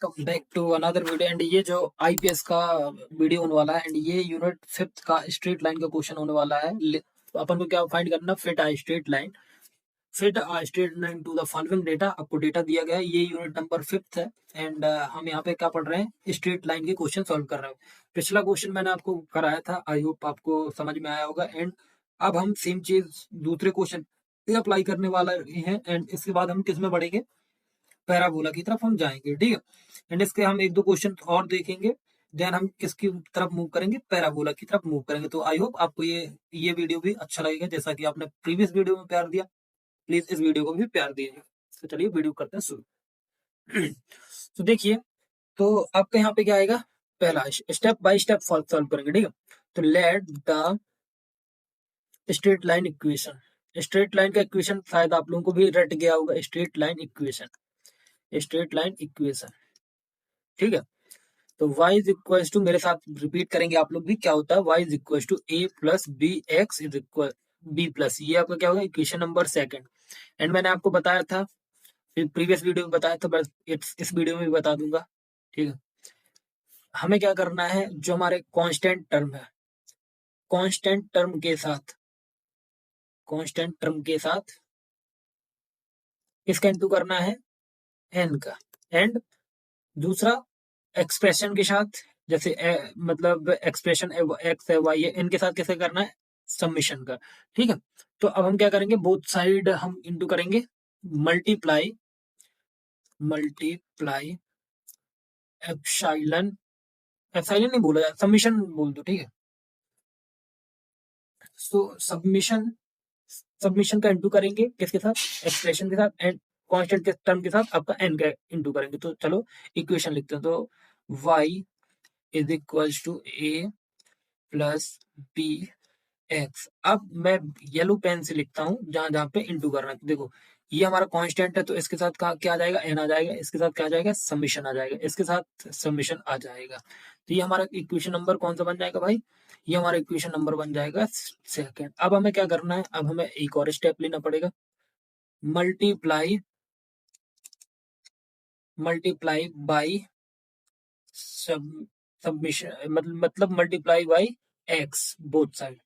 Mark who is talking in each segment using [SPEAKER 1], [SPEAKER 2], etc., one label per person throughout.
[SPEAKER 1] Welcome back to another video. And ये जो IPS का वीडियो होने वाला है, एंड ये यूनिट 5th का स्ट्रेट लाइन का क्वेश्चन होने वाला है। अपन को क्या फाइंड करना, fit a straight line, fit a straight line to the following data. आपको डेटा दिया गया है, ये यूनिट नंबर 5th है। एंड हम यहाँ पे क्या पढ़ रहे हैं, स्ट्रेट लाइन के क्वेश्चन सॉल्व कर रहे हैं। पिछला क्वेश्चन मैंने आपको कराया था, आई होप आपको समझ में आया होगा। एंड अब हम सेम चीज दूसरे क्वेश्चन पे अप्लाई करने वाला है। एंड इसके बाद हम किस में बढ़ेंगे, पैराबोला की तरफ हम जाएंगे, ठीक है। एंड इसके हम एक दो क्वेश्चन और देखेंगे, देन हम किसकी तरफ मूव करेंगे, पैराबोला की तरफ मूव करेंगे। तो आई होप आपको ये वीडियो भी अच्छा लगेगा, जैसा कि आपने प्रीवियस वीडियो में प्यार दिया, प्लीज इस वीडियो को भी प्यार दीजिए। तो चलिए वीडियो करते हैं शुरू। तो देखिए, तो आपका यहाँ पे क्या आएगा, पहला स्टेप बाय स्टेप सॉल्व करेंगे, ठीक है। तो let the straight line equation, straight line का इक्वेशन शायद आप लोगों को भी रट गया होगा, straight line equation, straight line equation, ठीक है। तो y इज इक्वल टू, मेरे साथ रिपीट करेंगे आप लोग भी, क्या होता है, y is equal to a plus B X is equal b plus, ये आपका क्या होगा, इक्वेशन नंबर सेकंड। एंड मैंने आपको बताया था, प्रीवियस वीडियो में बताया था, बस इस वीडियो में भी बता दूंगा, ठीक है। हमें क्या करना है, जो हमारे कांस्टेंट टर्म है, कांस्टेंट टर्म के साथ, कांस्टेंट टर्म के साथ किसका इंटू करना है, n का। एंड दूसरा एक्सप्रेशन के साथ, जैसे मतलब एक्सप्रेशन एक्स है वाई है, इनके साथ कैसे करना है, समीशन का, ठीक है। तो अब हम क्या करेंगे, बोथ साइड हम इंटू करेंगे, मल्टीप्लाई, मल्टीप्लाई एप्सिलॉन, एप्सिलॉन नहीं बोला जाता, समीशन बोल दो, ठीक है। तो सबमिशन, सबमिशन का इंटू करेंगे किसके साथ, एक्सप्रेशन के साथ, एंड कांस्टेंट के टर्म के साथ आपका एन का इंटू करेंगे। तो चलो इक्वेशन लिखते हैं। तो y is equal to a plus B X. अब मैं येलो पेन से लिखता हूँ, जहां जहां पे इंटू कर रहा है। देखो, ये हमारा कांस्टेंट है, तो इसके साथ क्या आ जाएगा, एन आ जाएगा, इसके साथ क्या आ जाएगा, समीशन आ जाएगा, इसके साथ समीशन आ जाएगा। तो ये हमारा इक्वेशन नंबर कौन सा बन जाएगा भाई, ये हमारा इक्वेशन नंबर बन जाएगा सेकंड। अब हमें क्या करना है, अब हमें एक और स्टेप लेना पड़ेगा, मल्टीप्लाई, मल्टीप्लाई बाई सब, सबमिशन मतलब multiply by x both side,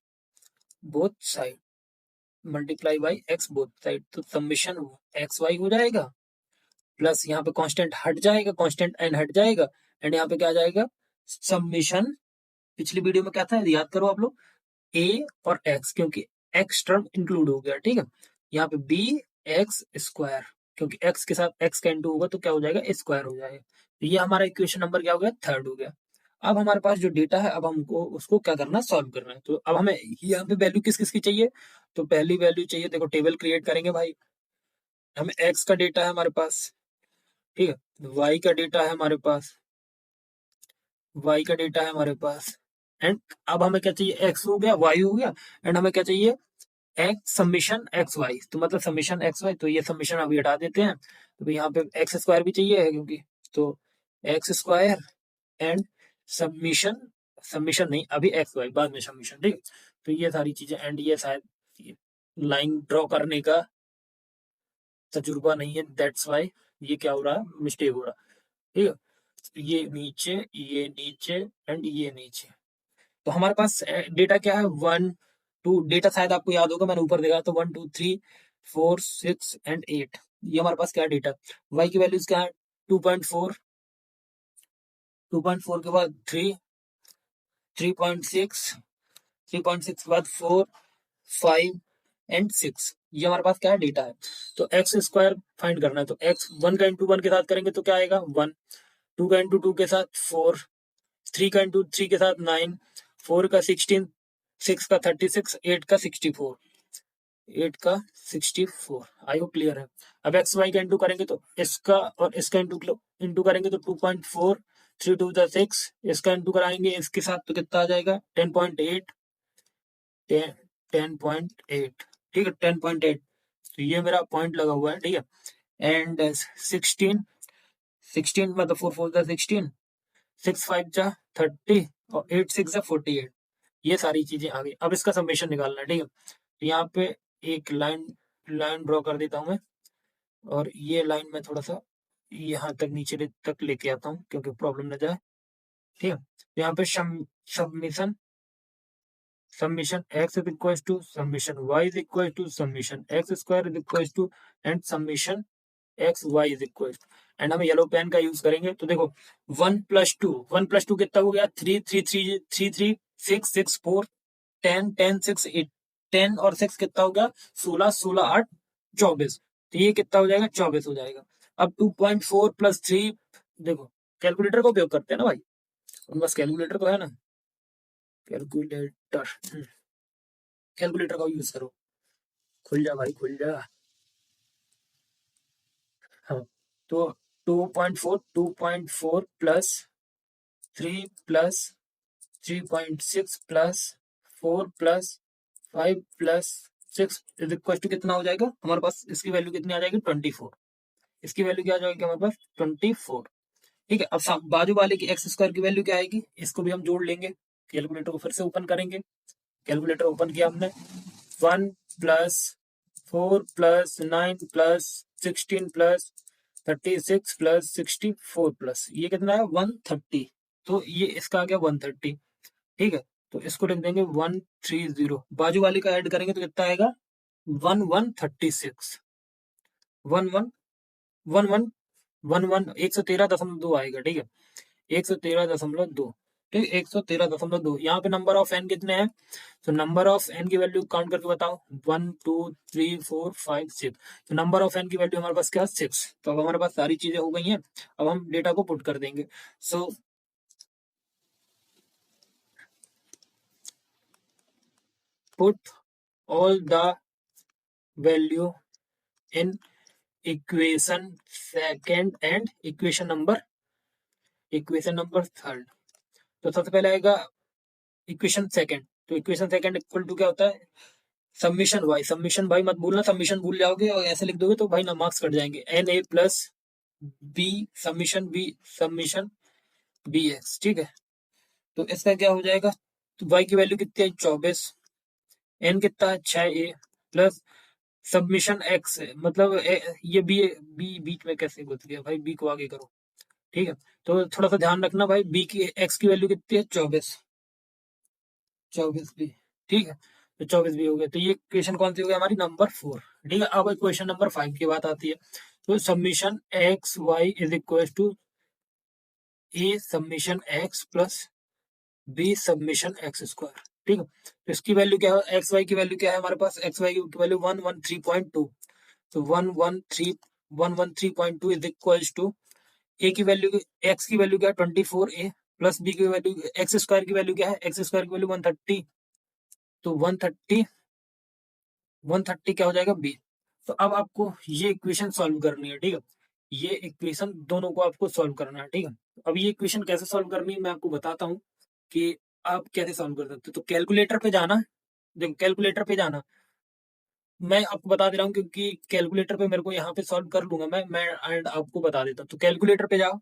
[SPEAKER 1] both side, multiply by x both side. तो समीशन एक्स वाई हो जाएगा, प्लस यहाँ पे कांस्टेंट हट जाएगा, कांस्टेंट एन हट जाएगा, एंड यहाँ पे क्या आ जाएगा, समीशन। पिछली वीडियो में क्या था, याद करो आप लोग, ए और एक्स, क्योंकि एक्स टर्म इंक्लूड हो गया, ठीक है। यहाँ पे बी एक्स स्क्वायर, क्योंकि एक्स के साथ एक्स का इंटू होगा तो क्या हो जाएगा, स्क्वायर हो जाएगा। तो ये हमारा इक्वेशन नंबर क्या हो गया, थर्ड हो गया। अब हमारे पास जो डेटा है, अब हमको उसको क्या करना, सॉल्व करना है। तो अब हमें यहाँ पे वैल्यू किस किस की चाहिए, तो पहली वैल्यू चाहिए, देखो टेबल क्रिएट करेंगे भाई। हमें एक्स का डेटा है हमारे पास, ठीक है, वाई का डेटा है हमारे पास, वाई का डेटा है हमारे पास। एंड अब हमें क्या चाहिए, एक्स हो गया, वाई हो गया, एंड हमें क्या चाहिए, एक्स समीशन एक्स वाई, तो मतलब समीशन एक्स वाई। तो ये समीशन अभी हटा देते हैं, तो यहाँ पे एक्स स्क्वायर भी चाहिए है, क्योंकि तो x square and submission, submission नहीं अभी एक्स वाई, बाद में सबमिशन, ठीक है। तो ये सारी चीजें, एंड ये शायद लाइन ड्रॉ करने का तजुर्बा नहीं है, दैट्स वाई ये क्या हो रहा है, मिस्टेक हो रहा है, ठीक है। ये नीचे एंड ये नीचे। तो हमारे पास डेटा क्या है, 1 2, डेटा शायद आपको याद होगा, मैंने ऊपर देखा, तो 1 2 3 4 6 एंड 8, ये हमारे पास क्या है डेटा। वाई की वैल्यूज क्या है, 2.4, 2.4 के बाद 3, 3.6, 3.6 के बाद 4, 5 एंड 6, ये हमारे पास क्या है, डेटा है। तो एक्स स्क्वायर फाइंड करना है, तो एक्स 1 का इंटू 1 के साथ करेंगे तो क्या आएगा, 1, 2 का इंटू 2 के साथ 4, 3 का इंटू 3 के साथ 9, 4 का 16, 6 का 36, 8 का 64, 8 का 64। आई होप क्लियर है। अब एक्स वाई का इंटू करेंगे तो इसका और इसका इंटू करेंगे तो 2.4, 3 2 6, इसका इंटू कराएंगे इसके साथ तो कितना आ जाएगा, 10.8, 10.8, ठीक है, 10.8। तो ये मेरा पॉइंट लगा हुआ है, ठीक है। एंड 16, 16 मतलब 4 4 जा 16, 6 5 जा 30, और 8 6 जा 48, ये सारी चीजें आ गई। अब इसका समेशन निकालना है, ठीक है। तो यहाँ पे एक लाइन ड्रॉ कर देता हूं मैं, और ये लाइन मैं थोड़ा सा यहाँ तक नीचे तक लेके आता हूँ क्योंकि प्रॉब्लम न जाए। ठीक है, यहाँ पे submission summation x is equals to summation y is equals to summation x square is equals to and summation x y is equals and हम येलो पेन का यूज करेंगे। तो देखो 1 + 2 कितना हो गया 3 3 3 3 3 6 6 4 10 10 6 8 10 और 6 कितना हो गया 16 16 8 24। तो ये कितना हो जाएगा 24 हो जाएगा। अब 2.4 + 3 देखो कैलकुलेटर का उपयोग करते हैं ना भाई, बस कैलकुलेटर तो है ना, कैलकुलेटर कैलकुलेटर का यूज करो। खुल जा भाई खुल जा। हाँ तो 2.4 plus 3 plus 3.6 plus 4 plus 5 plus 6 is equal to कितना हो जाएगा हमारे पास, इसकी वैल्यू कितनी आ जाएगी 24। इसकी वैल्यू क्या आ जाएगी हमारे पास 24। ठीक है, अब बाजू वाले की एक्स स्क्वायर की वैल्यू क्या आएगी, इसको भी हम जोड़ लेंगे। कैलकुलेटर को फिर से ओपन करेंगे। कैलकुलेटर ओपन किया हमने 1 + 4 + 9 + 16 + 36 + 64 प्लस ये कितना है 130। तो ये इसका आ गया 130। ठीक है, तो इसको लिख देंगे 130। बाजू वाले का ऐड करेंगे तो कितना आएगा 1136 11 11 11 113.2 आएगा। ठीक है, 113.2। ठीक है, 113.2। यहाँ पे नंबर ऑफ एन कितने हैं, तो नंबर ऑफ एन की वैल्यू काउंट करके बताओ 1 2 3 4 5 6। तो नंबर ऑफ एन की वैल्यू हमारे पास क्या 6। तो अब हमारे पास सारी चीजें हो गई हैं। अब हम डेटा को पुट कर देंगे। So put all the value in equation second and equation number third. तो सबसे पहले आएगा इक्वेशन सेकेंड। तो इक्वेशन सेकेंड इक्वल टू क्या होता है सब्मिशन भाई मत भूलना, सब्मिशन भूल जाओगे और ऐसे लिख दोगे तो भाई ना मार्क्स कट जाएंगे। NA + B submission BX। ठीक है, तो इसका क्या हो जाएगा, तो y की वैल्यू कितनी है 24, n कितना है 6A प्लस सब्मिशन x मतलब ये बी बीच में कैसे घुस गया भाई, b को आगे करो। ठीक है, तो थोड़ा सा ध्यान रखना भाई, b की x की वैल्यू कितनी है 24 B। ठीक है, तो 24 भी हो गया। तो ये क्वेश्चन कौन सी हो गई हमारी नंबर 4। ठीक है, अब क्वेश्चन नंबर 5 की बात आती है। तो summation X Y is equal to A summation X plus B summation X square. ठीक है, तो इसकी वैल्यू क्या है, एक्स वाई की वैल्यू क्या है हमारे पास, एक्स वाई की वैल्यू 113.2। तो 113.2 इज इक्वल टू ए की वैल्यू, एक्स की वैल्यू क्या है 24A प्लस बी की वैल्यू एक्स स्क्वायर की वैल्यू क्या है, एक्स स्क्वायर की वैल्यू 130। तो 130 क्या हो जाएगा बी। तो अब आपको ये इक्वेशन सॉल्व करनी है। ठीक है, ये इक्वेशन दोनों को आपको सॉल्व करना है। ठीक है, अब ये इक्वेशन कैसे सॉल्व करनी है मैं आपको बताता हूँ कि आप कैसे सॉल्व कर सकते हो। तो कैलकुलेटर पे जाना, देखो कैलकुलेटर पे जाना, मैं आपको बता दे रहा हूँ क्योंकि कैलकुलेटर पे मेरे को यहाँ पे सॉल्व कर लूंगा मैं एंड आपको बता देता हूँ। तो कैलकुलेटर पे जाओ,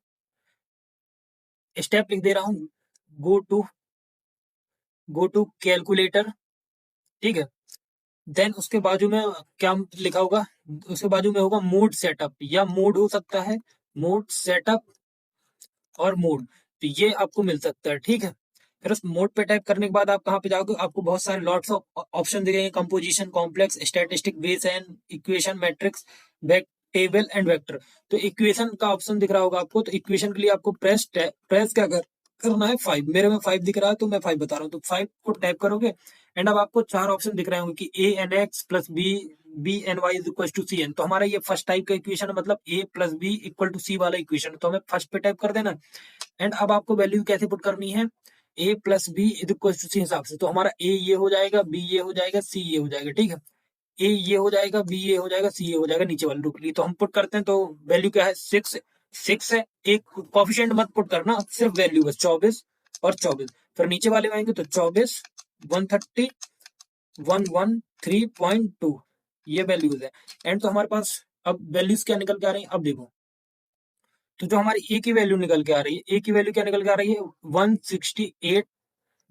[SPEAKER 1] स्टेप लिख दे रहा हूँ, गो टू कैलकुलेटर। ठीक है, देन उसके बाजू में क्या लिखा होगा, उसके बाजू में होगा मोड सेटअप या मोड हो सकता है, मोड सेटअप और मोड। तो ये आपको मिल सकता है। ठीक है, फिर उस मोड पे टाइप करने के बाद आप कहाँ पे जाओगे, आपको बहुत सारे लॉट्स ऑफ ऑप्शन दिखेंगे, composition, complex, statistic, base and equation, matrix, table and vector. तो इक्वेशन का ऑप्शन दिख रहा होगा आपको। तो इक्वेशन के लिए आपको प्रेस क्या करना है 5। मेरे में 5 दिख रहा है तो मैं 5 बता रहा हूँ। तो 5 को टाइप करोगे एंड अब आपको 4 ऑप्शन दिख रहे होंगे कि ANX + BNY = CN। तो हमारा ये फर्स्ट टाइप का इक्वेशन है, मतलब A + B = C वाला इक्वेशन। तो हमें फर्स्ट पे टाइप कर देना एंड अब आपको वैल्यू कैसे पुट करनी है, A + B = C हिसाब से। तो हमारा A ये हो जाएगा, B ये हो जाएगा, C ये हो जाएगा। ठीक है, A ये हो जाएगा, B ये हो जाएगा, C ये हो जाएगा नीचे वाले रूट के लिए। तो हम पुट करते हैं, तो वैल्यू क्या है 6 है। एक कोफिशिएंट मत पुट करना, सिर्फ वैल्यू बस 24 और 24। फिर नीचे वाले में आएंगे तो 24 130 113.2 ये वैल्यूज है। एंड तो हमारे पास अब वैल्यूज क्या निकल के आ रही है, अब देखो। तो जो हमारी ए की वैल्यू निकल के आ रही है, ए की वैल्यू क्या निकल के आ रही है 168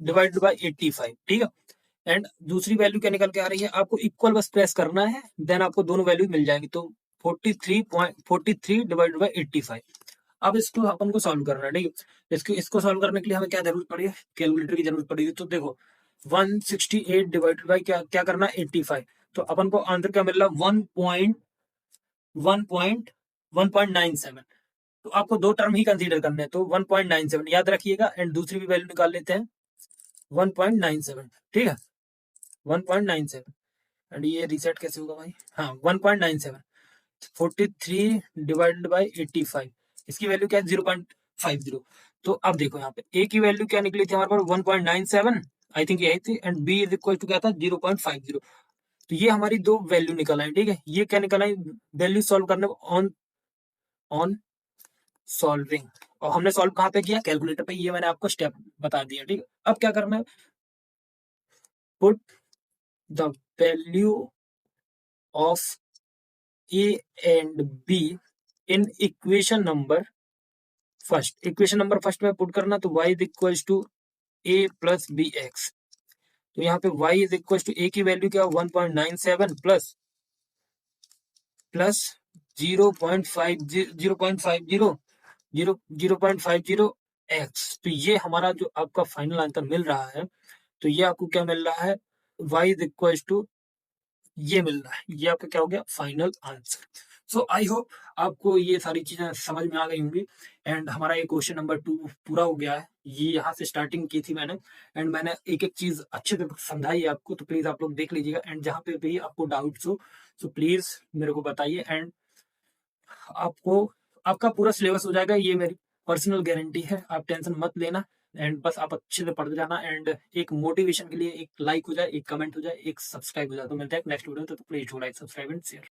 [SPEAKER 1] डिवाइडेड बाय 85। ठीक है, एंड दूसरी वैल्यू क्या निकल के आ रही है, आपको इक्वल बस प्रेस करना है, देन आपको दोनों वैल्यू मिल जाएंगी। तो 43 डिवाइडेड बाई 85। अब इसको अपन को सॉल्व करना है, ठीक है। इसको सॉल्व करने के लिए हमें क्या जरूरत पड़ी है, कैलकुलेटर की जरूरत पड़ेगी। तो देखो 168 डिवाइडेड बाई क्या क्या करना है 85, तो अपन को आंसर क्या मिल रहा है 1.97। तो आपको दो टर्म ही कंसीडर करने हैं, तो 1.97 याद रखिएगा, एंड दूसरी भी वैल्यू निकाल लेते हैं 1.97, ठीक है 1.97। एंड ये रीसेट कैसे होगा भाई, हाँ 1.97, 43 डिवाइडेड बाई 85, इसकी वैल्यू क्या है 0.50। तो अब देखो यहाँ पे ए की वैल्यू क्या निकली थी हमारे पास 1.97, आई थिंक यही थी, and B is equal to क्या था 0.50। तो ये हमारी दो वैल्यू निकल आई, ठीक है। ये क्या निकल आई, वैल्यू सॉल्व करने ऑन ऑन सॉल्विंग, और हमने सॉल्व कहाँ पे किया, कैलकुलेटर पे। ये मैंने आपको स्टेप बता दिया, ठीक है। अब क्या करना है, put the value of A and B in equation number first. Equation number first में पुट करना, तो y is equal to A plus B X. तो यहाँ पे y is equal to A की वैल्यू क्या 1.97 प्लस 0.50 एक्स। तो ये हमारा जो आपका फाइनल आंसर मिल रहा है, तो ये आपको क्या मिल रहा है, y इज इक्वल टू ये मिल रहा है, ये आपका क्या हो गया final answer. So I hope आपको ये सारी चीजें समझ में आ गई होंगी, एंड हमारा ये क्वेश्चन नंबर 2 पूरा हो गया है। ये यहाँ से स्टार्टिंग की थी मैंने, एंड मैंने एक एक चीज अच्छे से समझाई है आपको, तो प्लीज आप लोग देख लीजिएगा, एंड जहाँ पे भी आपको डाउट्स हो तो प्लीज मेरे को बताइए, एंड आपको आपका पूरा सिलेबस हो जाएगा, ये मेरी पर्सनल गारंटी है, आप टेंशन मत लेना। एंड बस आप अच्छे से पढ़ते जाना, एंड एक मोटिवेशन के लिए एक लाइक हो जाए, एक कमेंट हो जाए, एक सब्सक्राइब हो जाए। तो मिलते हैं नेक्स्ट वीडियो, तो please do like, subscribe and share.